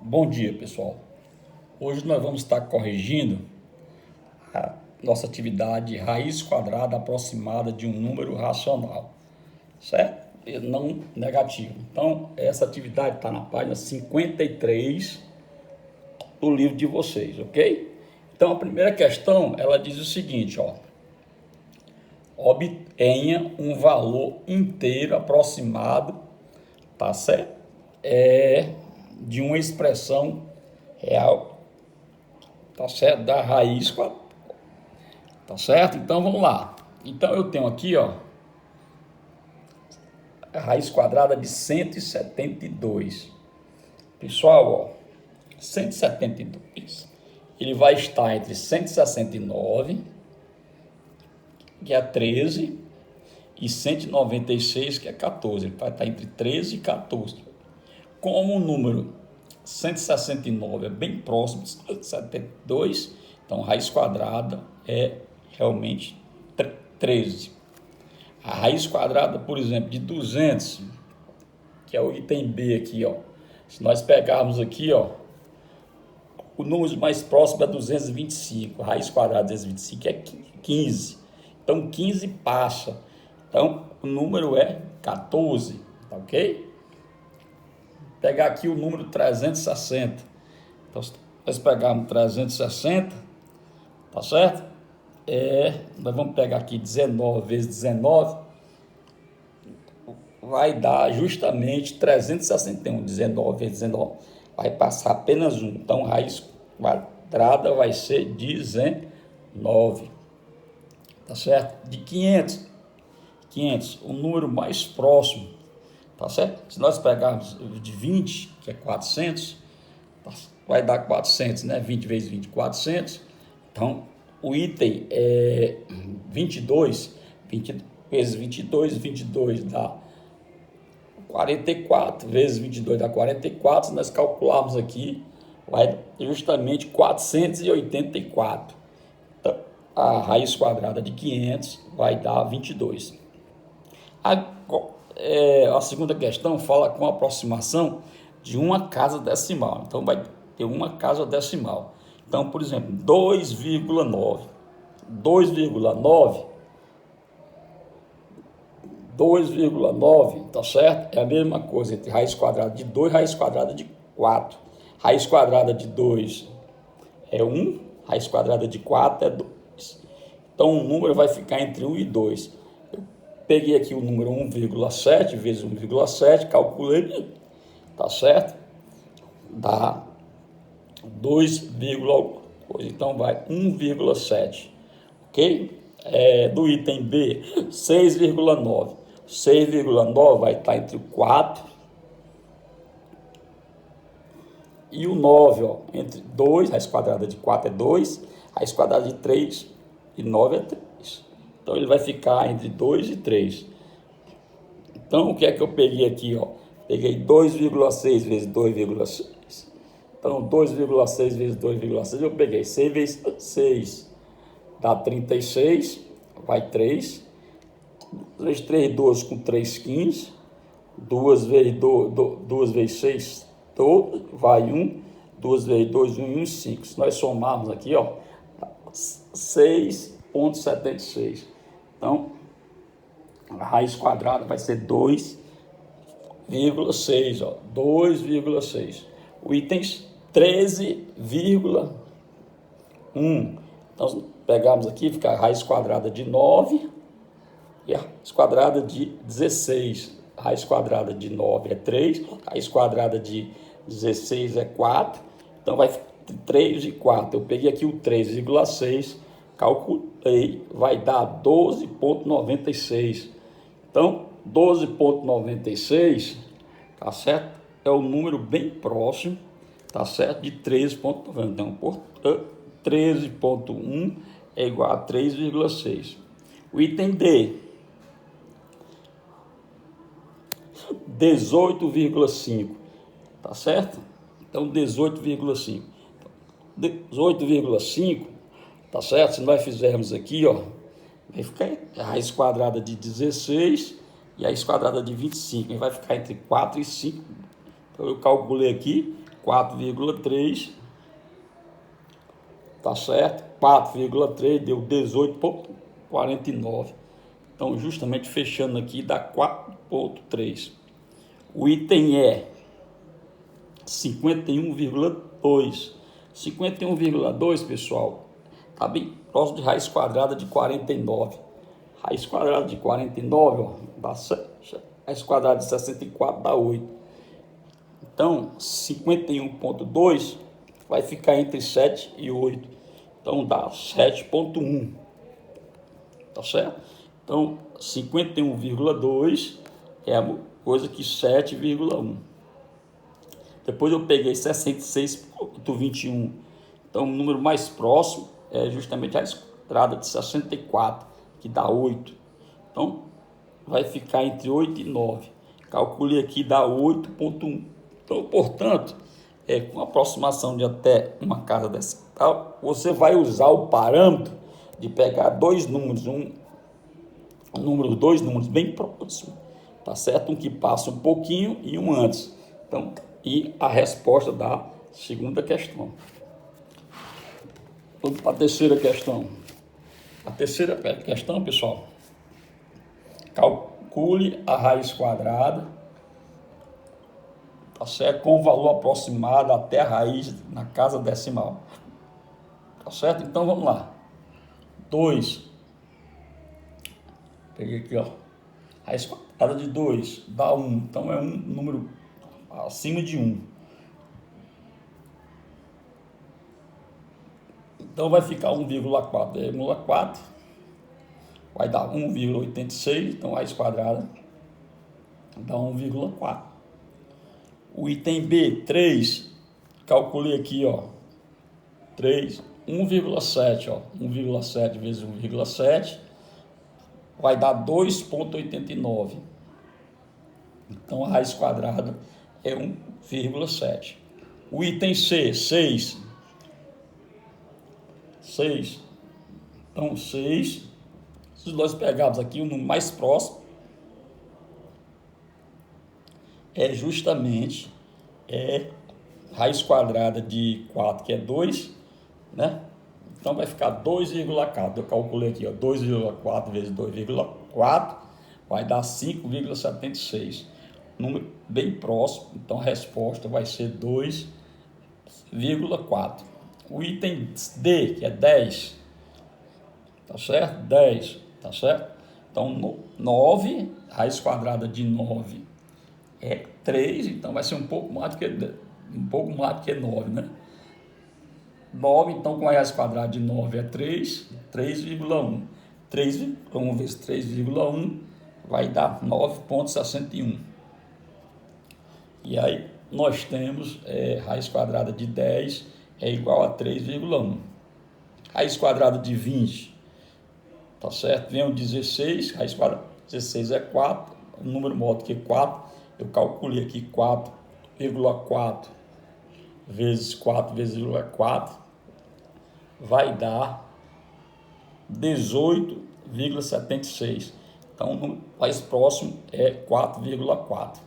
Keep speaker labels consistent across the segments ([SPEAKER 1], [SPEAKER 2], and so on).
[SPEAKER 1] Bom dia, pessoal. Hoje nós vamos estar corrigindo a nossa atividade raiz quadrada aproximada de um número racional, certo? E não negativo. Então, essa atividade está na página 53 do livro de vocês, ok? Então, a primeira questão, ela diz o seguinte, ó. Obtenha um valor inteiro aproximado, tá certo? De uma expressão real, tá certo? Da raiz quadrada, tá certo? Então vamos lá. Então eu tenho aqui, ó, a raiz quadrada de 172. Pessoal, ó, 172, ele vai estar entre 169, que é 13, e 196, que é 14. Ele vai estar entre 13 e 14. Como o número 169 é bem próximo de 172, então a raiz quadrada é realmente 13. A raiz quadrada, por exemplo, de 200, que é o item B aqui, ó. Se nós pegarmos aqui, ó, o número mais próximo é 225. A raiz quadrada de 225 é 15. Então 15 passa. Então o número é 14, tá ok? Pegar aqui o número 360. Então, se nós pegarmos 360, tá certo? Nós vamos pegar aqui 19 vezes 19, vai dar justamente 361. 19 vezes 19 vai passar apenas 1. Então, raiz quadrada vai ser 19. Tá certo? De 500, o número mais próximo, tá certo? Se nós pegarmos de 20, que é 400, vai dar 400, né? 20 vezes 20, 400. Então, o item é 22, 20 vezes 22, 22 dá 44, vezes 22 dá 44. Se nós calcularmos aqui, vai justamente 484. Então, a raiz quadrada de 500 vai dar 22. A segunda questão fala com a aproximação de uma casa decimal. Então, vai ter uma casa decimal. Então, por exemplo, 2,9. 2,9, tá certo? É a mesma coisa entre raiz quadrada de 2 e raiz quadrada de 4. Raiz quadrada de 2 é 1, raiz quadrada de 4 é 2. Então, o número vai ficar entre 1 e 2. Eu peguei aqui o número 1,7 vezes 1,7, calculei, tá certo? Dá 2, então vai 1,7, ok? Do item B, 6,9. 6,9 vai estar entre o 4 e o 9, ó, entre 2, raiz quadrada de 4 é 2, raiz quadrada de 3 e 9 é 3. Então, ele vai ficar entre 2 e 3. Então, o que é que eu peguei aqui, ó? Peguei 2,6 vezes 2,6. Então, 2,6 vezes 2,6, eu peguei 6 vezes 6, dá 36, vai 3. 3 vezes 12 com 3, 15. 2 vezes 6, 12, vai 1. 2 vezes 2, 1, 1, 5. Se nós somarmos aqui, ó, 6,76. Então, a raiz quadrada vai ser 2,6, ó, 2,6. O item 13,1. Então, pegamos aqui, fica a raiz quadrada de 9 e a raiz quadrada de 16. A raiz quadrada de 9 é 3, a raiz quadrada de 16 é 4. Então, vai 3 e 4. Eu peguei aqui o 3,6, calculei, vai dar 12,96. Então, 12,96, tá certo? É o número bem próximo, tá certo? De 13,90. Então, portanto, 13,1 é igual a 3,6. O item D, 18,5, tá certo? Então, 18,5. 18,5, tá certo? Se nós fizermos aqui, ó, vai ficar a raiz quadrada de 16 e a raiz quadrada de 25. Vai ficar entre 4 e 5. Então, eu calculei aqui 4,3, tá certo? 4,3 deu 18,49. Então, justamente fechando aqui, dá 4,3. O item é 51,2. 51,2, pessoal, tá bem próximo de raiz quadrada de 49. Raiz quadrada de 49, ó, dá 7. Raiz quadrada de 64 dá 8. Então, 51,2 vai ficar entre 7 e 8. Então, dá 7,1. Tá certo? Então, 51,2 é a coisa que 7,1. Depois eu peguei 66,21. Então, o número mais próximo é justamente a quadrada de 64, que dá 8. Então, vai ficar entre 8 e 9. Calculei aqui, dá 8,1. Então, portanto, com aproximação de até uma casa decimal, você vai usar o parâmetro de pegar dois números, dois números bem próximos, tá certo? Um que passa um pouquinho e um antes. Então, e a resposta da segunda questão. Vamos para a terceira questão. A terceira questão, pessoal, calcule a raiz quadrada, tá certo? Com o valor aproximado até a raiz na casa decimal. Tá certo? Então vamos lá. 2. Peguei aqui, ó. Raiz quadrada de 2 dá 1. Então é um número acima de 1. Então vai ficar 1,4. 1,4 vai dar 1,86. Então a raiz quadrada dá 1,4. O item B, 3. Calculei aqui, ó. 3, 1,7, ó. 1,7 vezes 1,7 vai dar 2,89. Então a raiz quadrada é 1,7. O item C, 6. 6. Então 6. Se nós pegarmos aqui o número mais próximo, é justamente raiz quadrada de 4, que é 2, né? Então vai ficar 2,4. Eu calculei aqui, ó, 2,4 vezes 2,4 vai dar 5,76. Número bem próximo, então a resposta vai ser 2,4. O item D, que é 10, tá certo? 10, tá certo? Então 9, raiz quadrada de 9 é 3, então vai ser um pouco mais do que 9, né? 9, então com a raiz quadrada de 9 é 3, 3,1. 3,1 vezes 3,1 vai dar 9,61. E aí nós temos raiz quadrada de 10 é igual a 3,1. Raiz quadrada de 20, tá certo? Vem o 16, raiz quadrada de 16 é 4, um número maior do que 4. Eu calculei aqui 4,4 vezes 4,4 vai dar 18,76. Então, o número mais próximo é 4,4.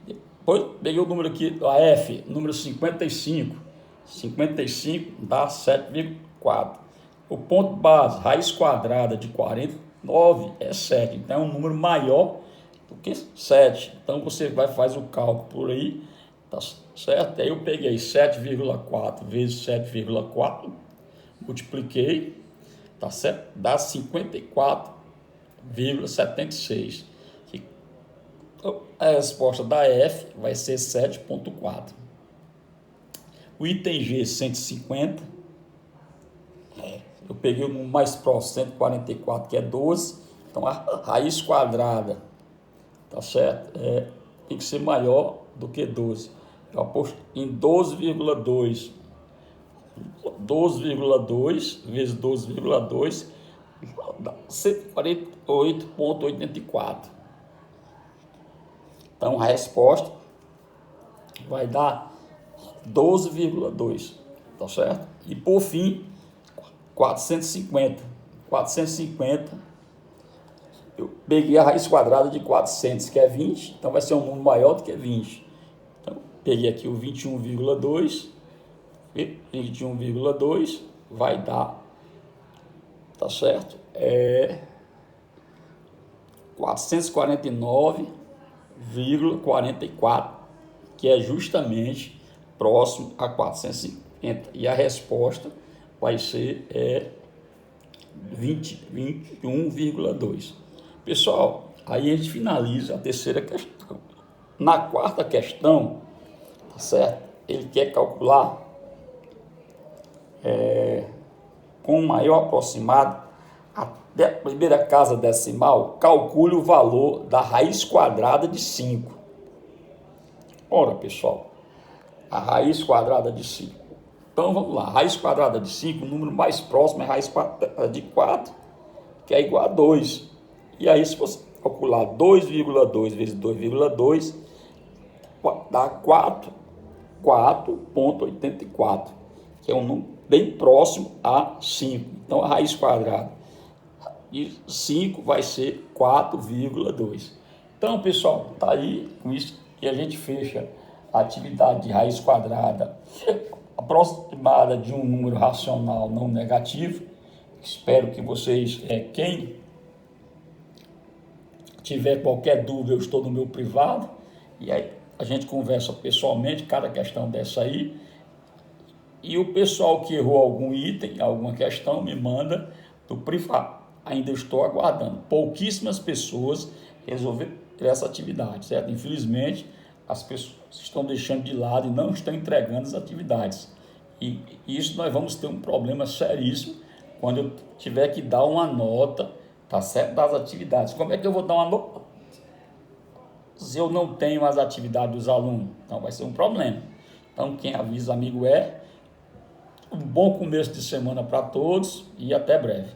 [SPEAKER 1] Depois, peguei o número aqui, a F, número 55. 55 dá 7,4. O ponto base, raiz quadrada de 49 é 7. Então, é um número maior do que 7. Então, você faz o cálculo por aí, tá certo? Aí eu peguei 7,4 vezes 7,4, multipliquei, tá certo? Dá 54,76. Então, a resposta da F vai ser 7,4. O item G, 150. Eu peguei o número mais próximo, 144, que é 12. Então, a raiz quadrada, tá certo? Tem que ser maior do que 12. Eu aposto em 12,2. 12,2 vezes 12,2 dá 148,84. Então, a resposta vai dar 12,2, tá certo? E por fim, 450. 450, eu peguei a raiz quadrada de 400, que é 20, então vai ser um número maior do que 20. Então, peguei aqui o 21,2, 21,2 vai dar, tá certo? 449,44, que é justamente próximo a 450. E a resposta vai ser 21,2. Pessoal, aí a gente finaliza a terceira questão. Na quarta questão, tá certo? Ele quer calcular com o maior aproximado a primeira casa decimal, calcule o valor da raiz quadrada de 5. Ora, pessoal, a raiz quadrada de 5. Então, vamos lá. Raiz quadrada de 5, o número mais próximo é raiz de 4, que é igual a 2. E aí, se você calcular 2,2 vezes 2,2, dá 4,84, que é um número bem próximo a 5. Então, a raiz quadrada de 5 vai ser 4,2. Então, pessoal, tá aí com isso que a gente fecha a atividade de raiz quadrada aproximada de um número racional não negativo. Espero que vocês, quem tiver qualquer dúvida, eu estou no meu privado, e aí a gente conversa pessoalmente, cada questão dessa aí, e o pessoal que errou algum item, alguma questão, me manda do privado. Ainda estou aguardando. Pouquíssimas pessoas resolveram essa atividade, certo? Infelizmente, as pessoas estão deixando de lado e não estão entregando as atividades. E isso nós vamos ter um problema seríssimo quando eu tiver que dar uma nota, tá certo, das atividades. Como é que eu vou dar uma nota se eu não tenho as atividades dos alunos? Então vai ser um problema. Então quem avisa amigo um bom começo de semana para todos e até breve.